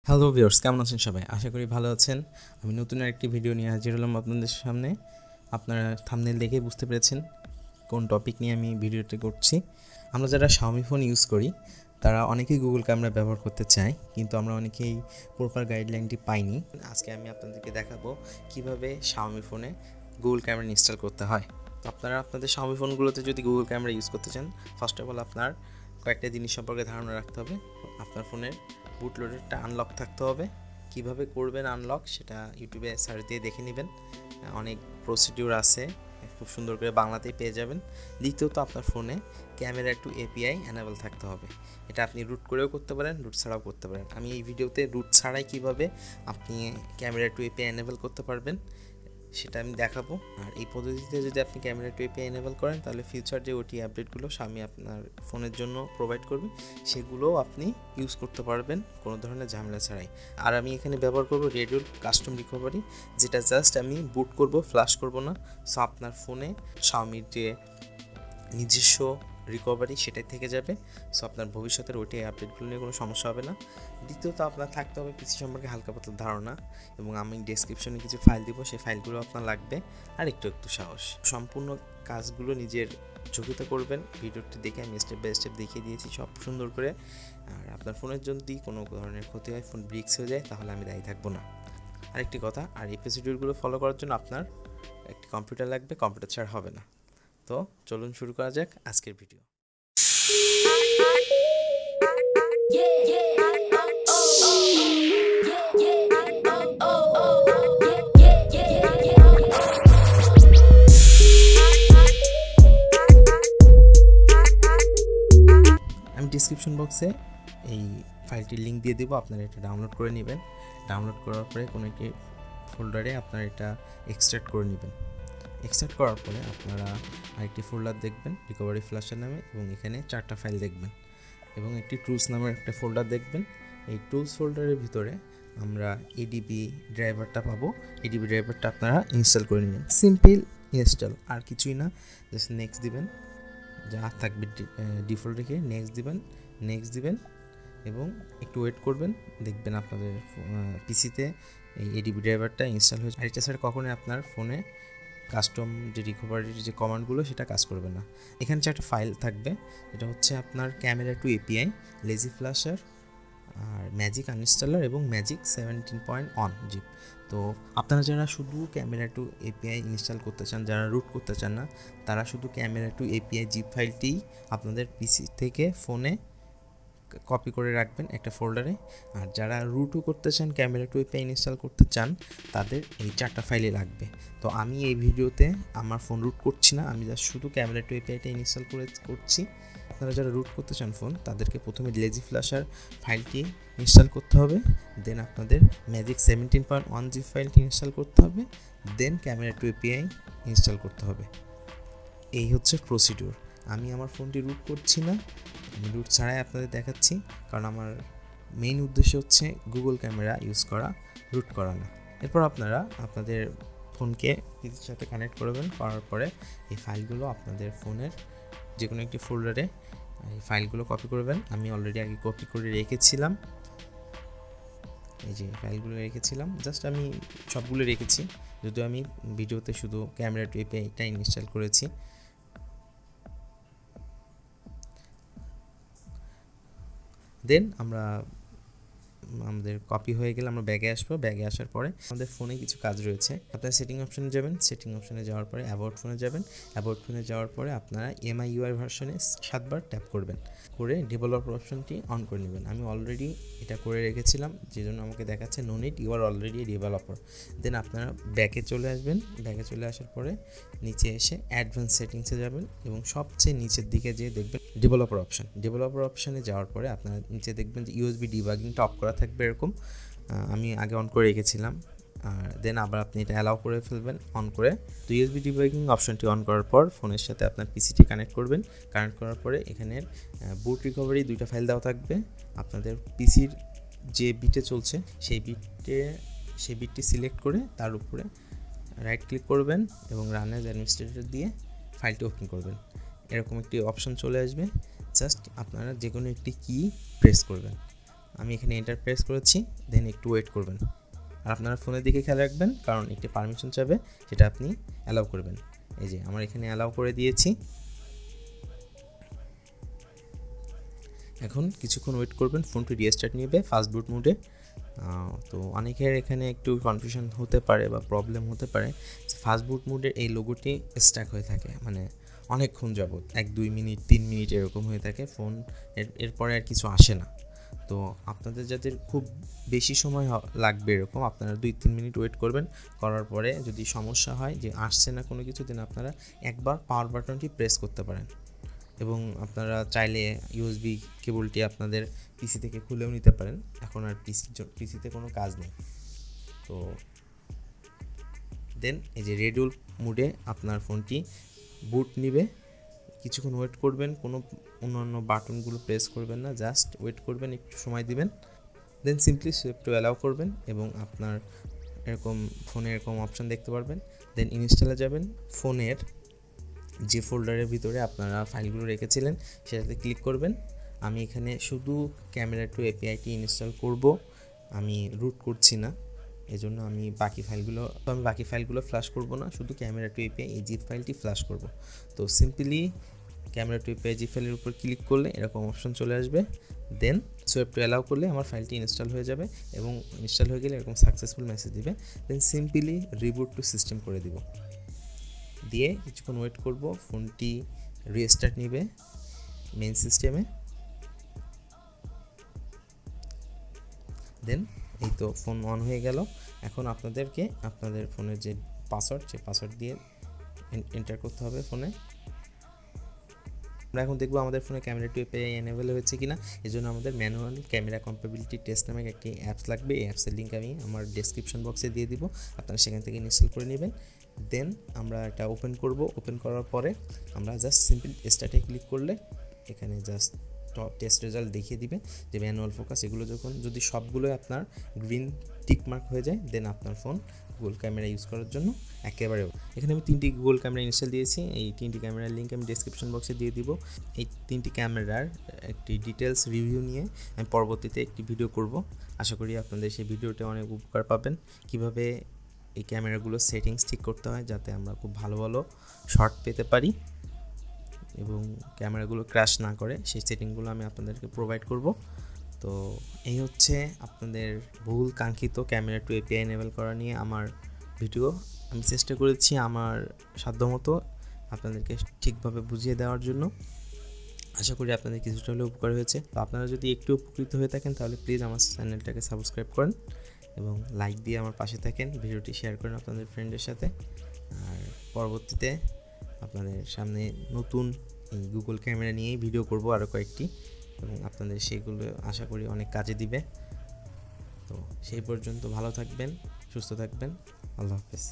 Hello viewers, কেমন আছেন সবাই? আশা করি ভালো আছেন। আমি নতুন আরেকটি ভিডিও নিয়ে হাজির হলাম আপনাদের সামনে। আপনারা থাম্বনেল দেখেই বুঝতে পেরেছেন কোন টপিক নিয়ে আমি ভিডিওটি করছি। আমরা যারা Xiaomi ফোন ইউজ করি তারা অনেকেই গুগল ক্যামেরা ব্যবহার করতে চায়, কিন্তু আমরা অনেকেই প্রপার গাইডলাইনটি পাইনি। আজকে আমি আপনাদেরকে দেখাবো কিভাবে Xiaomi ফোনে গুগল ক্যামেরা ইনস্টল করতে হয়। তো আপনারা আপনাদের Xiaomi ফোনগুলোতে যদি গুগল ক্যামেরা ইউজ করতে চান, ফার্স্ট অফ অল আপনার কয়েকটা জিনিস সম্পর্কে ধারণা রাখতে হবে। আপনার ফোনের বুট লোডারটা আনলক থাকতে হবে। কিভাবে করবেন আনলক সেটা ইউটিউবে সার্চ দিয়ে দেখে নেবেন, অনেক প্রসিডিউর আছে, খুব সুন্দর করে বাংলাতেই পেয়ে যাবেন। দ্বিতীয়ত আপনার ফোনে Camera2 API এনেবল থাকতে হবে। এটা আপনি রুট করেও করতে পারেন, রুট ছাড়াও করতে পারেন। আমি এই ভিডিওতে রুট ছাড়াই কিভাবে আপনি Camera2 API এনেবল করতে পারবেন সেটা আমি দেখাবো। আর এই পদ্ধতিতে যদি আপনি Camera2 API এনেবল করেন তাহলে ফিউচার যে ওটি আপডেটগুলো Xiaomi আপনার ফোনের জন্য প্রোভাইড করবে সেগুলোও আপনি ইউজ করতে পারবেন কোনো ধরনের ঝামেলা ছাড়াই। আর আমি এখানে ব্যবহার করব রেডিওর কাস্টম রিকভারি, যেটা জাস্ট আমি বুট করব, ফ্ল্যাশ করব না। সো আপনার ফোনে Xiaomiর যে নিজস্ব রিকভারি সেটাই থেকে যাবে। সো আপনার ভবিষ্যতের ওটি আপডেটগুলো নিয়ে কোনো সমস্যা হবে না। দ্বিতীয়ত আপনার থাকতে হবে পিসি সম্পর্কে হালকা পাতলা ধারণা, এবং আমি ডেসক্রিপশনে কিছু ফাইল দিব, সেই ফাইলগুলো আপনার লাগবে। আর একটু সাহস। সম্পূর্ণ কাজগুলো নিজের চোখেতে করবেন। ভিডিওটি দেখে আমি স্টেপ বাই স্টেপ দেখিয়ে দিয়েছি সব সুন্দর করে। আর আপনার ফোনের যদি কোনো ধরনের ক্ষতি হয়, ফোন ব্রিক্স হয়ে যায়, তাহলে আমি দায়ী থাকবো না। আরেকটি কথা, আর এই প্রসিডিউরগুলো ফলো করার জন্য আপনার একটি কম্পিউটার লাগবে, কম্পিউটার ছাড়া হবে না। তো চলুন শুরু করা যাক আজকের ভিডিও। আমি ডিসক্রিপশন বক্সে এই ফাইলটির লিঙ্ক দিয়ে দেবো, আপনারা এটা ডাউনলোড করে নেবেন। ডাউনলোড করার পরে কোনো একটি ফোল্ডারে আপনারা এটা এক্সট্রাক্ট করে নেবেন। এক্সট্রাক্ট করার পরে আপনারা আরেকটি ফোল্ডার দেখবেন রিকভারি ফ্ল্যাশের নামে, এবং এখানে 4টা ফাইল দেখবেন, এবং একটি টুলস নামের একটা ফোল্ডার দেখবেন। এই টুলস ফোল্ডারের ভিতরে আমরা এডিবি ড্রাইভারটা পাবো। এডিবি ড্রাইভারটা আপনারা ইনস্টল করে নেবেন, সিম্পল ইনস্টল, আর কিছুই না। জাস্ট নেক্সট দিবেন, যা থাকবে ডিফল্ট রেখে নেক্সট দিবেন এবং একটু ওয়েট করবেন। দেখবেন আপনাদের পিসিতে এই এডিবি ড্রাইভারটা ইনস্টল হয়েছে। আর এটা ছাড়া কখনোই আপনার ফোনে কাস্টম যে রিকভারির যে কমান্ডগুলো সেটা কাজ করবে না। এখানে 4টা ফাইল থাকবে, এটা হচ্ছে আপনার Camera2 API, লেজি ফ্ল্যাশার, আর ম্যাজিক আনইনস্টলার এবং ম্যাজিক 17.1 জিপ। তো আপনারা যারা শুধু Camera2 API ইনস্টল করতে চান, যারা রুট করতে চান না, তারা শুধু Camera2 API জিপ ফাইলটি আপনাদের পিসি থেকে ফোনে কপি করে রাখবেন একটা ফোল্ডারে। আর যারা রুটও করতে চান, Camera2 API ইনস্টল করতে চান, তাদের এই 4টা ফাইলই লাগবে। তো আমি এই ভিডিওতে আমার ফোন রুট করছি না, আমি জাস্ট শুধু Camera2 APIটা ইনস্টল করছি। আপনারা যারা রুট করতে চান ফোন, তাদেরকে প্রথমে লেজি ফ্ল্যাশার ফাইলটি ইনস্টল করতে হবে, দেন আপনাদের ম্যাজিক 17.1 জিপ ফাইলটি ইনস্টল করতে হবে, দেন Camera2 API ইনস্টল করতে হবে। এই হচ্ছে প্রসিডিউর। আমি আমার ফোনটি রুট করছি না, আমি রুট ছাড়াই আপনাদের দেখাচ্ছি, কারণ আমার মেইন উদ্দেশ্য হচ্ছে গুগল ক্যামেরা ইউজ করা, রুট করা না। এরপর আপনারা আপনাদের ফোনকে পিসির সাথে কানেক্ট করবেন। করার পরে এই ফাইলগুলো আপনাদের ফোনের যে কোনো একটি ফোল্ডারে এই ফাইলগুলো কপি করবেন। আমি অলরেডি আগে কপি করে রেখেছিলাম, এই যে ফাইলগুলো রেখেছিলাম, জাস্ট আমি সবগুলো রেখেছি, যদিও আমি ভিডিওতে শুধু Camera2 APIটা ইনস্টল করেছি। দেন আমাদের কপি হয়ে গেলে আমরা ব্যাগে আসবো। ব্যাগে আসার পরে আমাদের ফোনে কিছু কাজ রয়েছে। আপনারা সেটিং অপশনে যাবেন, সেটিং অপশনে যাওয়ার পরে অ্যাবাউট ফোনে যাবেন। অ্যাবাউট ফোনে যাওয়ার পরে আপনারা MIUI ভার্সনে 7বার ট্যাপ করবেন, করে ডেভেলপার অপশনটি অন করে নেবেন। আমি অলরেডি এটা করে রেখেছিলাম, যে জন্য আমাকে দেখাচ্ছে no need, you are already developer. Then আপনারা ব্যাকে চলে আসবেন। ব্যাকে চলে আসার পরে নিচে এসে অ্যাডভান্স সেটিংসে যাবেন, এবং সবচেয়ে নিচের দিকে যেয়ে দেখবেন ডেভেলপার অপশন। ডেভেলপার অপশনে যাওয়ার পরে আপনারা নিচে দেখবেন যে USB ডিবাগিংটা অফ করা থাকবে এরকম, আমি আগে অন করে রেখেছিলাম। আর দেন আবার আপনি এটা অ্যালাউ করে ফেলবেন অন করে। তো USB ডিবাগিং অপশনটি অন করার পর ফোনের সাথে আপনার পিসিটি কানেক্ট করবেন। কানেক্ট করার পরে এখানের বুট রিকভারি 2টা ফাইল দেওয়া থাকবে। আপনাদের পিসির যে বিটে চলছে সেই বিটটি সিলেক্ট করে তার উপরে রাইট ক্লিক করবেন এবং রান অ্যাজ অ্যাডমিনিস্ট্রেটর দিয়ে ফাইলটি ওপেন করবেন। এরকম একটি অপশন চলে আসবে, জাস্ট আপনারা যে কোনো একটি কি প্রেস করবেন। আমি এখানে এন্টার প্রেস করেছি, দেন একটু ওয়েট করবেন। আর আপনারা ফোনের দিকে খেয়াল রাখবেন, কারণ একটি পারমিশন চাবে, সেটা আপনি অ্যালাউ করবেন। এই যে আমার এখানে অ্যালাউ করে দিয়েছি। এখন কিছুক্ষণ ওয়েট করবেন, ফোনটি রিস্টার্ট নেবে ফাস্ট বুট মোডে। তো অনেকের এখানে একটু কনফিউশন হতে পারে বা প্রবলেম হতে পারে যে ফাস্ট বুট মোডের এই লোগোটি স্ট্যাক হয়ে থাকে, মানে অনেকক্ষণ যাবত 1-2 মিনিট 3 মিনিট এরকম হয়ে থাকে, ফোন এরপরে আর কিছু আসে না। তো আপনাদের যাদের খুব বেশি সময় লাগবে এরকম, আপনারা 2-3 মিনিট ওয়েট করবেন। করার পরে যদি সমস্যা হয় যে আসছে না কোনো কিছু, দেন আপনারা একবার পাওয়ার বাটনটি প্রেস করতে পারেন, এবং আপনারা চাইলে ইউএসবি কেবলটি আপনাদের পিসি থেকে খুলেও নিতে পারেন। এখন আর পিসিতে কোনো কাজ নেই। তো দেন এই যে রেডিউল মোডে আপনার ফোনটি বুট নিবে, কিছুক্ষণ ওয়েট করবেন, কোনো অন্যান্য বাটনগুলো প্রেস করবেন না, জাস্ট ওয়েট করবেন, একটু সময় দিবেন, then simply swipe to allow করবেন এবং আপনার এরকম ফোনে এরকম অপশান দেখতে পারবেন। দেন ইনস্টলে যাবেন, ফোনের যে ফোল্ডারের ভিতরে আপনারা ফাইলগুলো রেখেছিলেন সেটাতে ক্লিক করবেন। আমি এখানে শুধু Camera2 APIটি ইনস্টল করব, আমি রুট করছি না, এজন্য আমি বাকি ফাইলগুলো ফ্ল্যাশ করব না, শুধু Camera2 API এই জিপ ফাইলটি ফ্ল্যাশ করব। তো সিম্পলি Camera2 API জিপ ফাইলের উপর ক্লিক করলে এরকম অপশন চলে আসবে, দেন সুইপ টু অ্যালাউ করলে আমার ফাইলটি ইনস্টল হয়ে যাবে, এবং ইনস্টল হয়ে গেলে এরকম সাকসেসফুল মেসেজ দিবে। Then simply reboot to system করে দিব, দিয়ে কিছুক্ষণ ওয়েট করব, ফোনটি রিস্টার্ট নেবে মেইন সিস্টেমে। দেন এই তো ফোন অন হয়ে গেল। এখন আপনাদেরকে আপনাদের ফোনের যে পাসওয়ার্ড, সেই পাসওয়ার্ড দিয়ে এন্টার করতে হবে ফোনে। আমরা এখন দেখব আমাদের ফোনে Camera2 API এনেবল হয়েছে কিনা। এজন্য আমাদের ম্যানুয়াল ক্যামেরা কম্পাবিলিটি টেস্ট নামে একটি অ্যাপস লাগবে। এই অ্যাপসের লিঙ্ক আমি আমার ডেসক্রিপশন বক্সে দিয়ে দিব, আপনারা সেখান থেকে ইনস্টল করে নেবেন। দেন আমরা এটা ওপেন করব। ওপেন করার পরে আমরা জাস্ট সিম্পল স্টার্টে ক্লিক করলে এখানে জাস্ট টেস্ট রেজাল্ট দেখিয়ে দিবে যে ম্যানুয়াল ফোকাস, এগুলো যদি সবগুলোই আপনার গ্রিন টিক মার্ক হয়ে যায়, দেন আপনার ফোন গুগল ক্যামেরা ইউজ করার জন্য একেবারে। এখানে আমি 3টি গুগল ক্যামেরা ইনস্টল দিয়েছি, এই 3টি ক্যামেরার লিঙ্ক আমি ডেসক্রিপশন বক্সে দিয়ে দিব। এই 3টি ক্যামেরার একটি ডিটেলস রিভিউ নিয়ে আমি পরবর্তীতে একটি ভিডিও করব। আশা করি আপনাদের সেই ভিডিওতে অনেক উপকার পাবেন, কিভাবে এই ক্যামেরাগুলো সেটিংস ঠিক করতে হয় যাতে আমরা খুব ভালো ভালো শট পেতে পারি এবং ক্যামেরাগুলো ক্র্যাশ না করে, সেই সেটিংগুলো আমি আপনাদেরকে প্রোভাইড করব। তো এই হচ্ছে আপনাদের বহুল কাঙ্ক্ষিত Camera2 API এনেবল করা নিয়ে আমার ভিডিও। আমি চেষ্টা করেছি আমার সাধ্যমতো আপনাদেরকে ঠিকভাবে বুঝিয়ে দেওয়ার জন্য। আশা করি আপনাদের কিছুটা হলেও উপকার হয়েছে। তো আপনারা যদি একটু উপকৃত হয়ে থাকেন তাহলে প্লিজ আমার চ্যানেলটাকে সাবস্ক্রাইব করেন এবং লাইক দিয়ে আমার পাশে থাকেন, ভিডিওটি শেয়ার করেন আপনাদের ফ্রেন্ডের সাথে। আর পরবর্তীতে আপনাদের সামনে নতুন এই গুগল ক্যামেরা নিয়েই ভিডিও করব আরও কয়েকটি, এবং আপনাদের সেগুলো আশা করি অনেক কাজে দিবে। তো সেই পর্যন্ত ভালো থাকবেন, সুস্থ থাকবেন, আল্লাহ হাফেজ।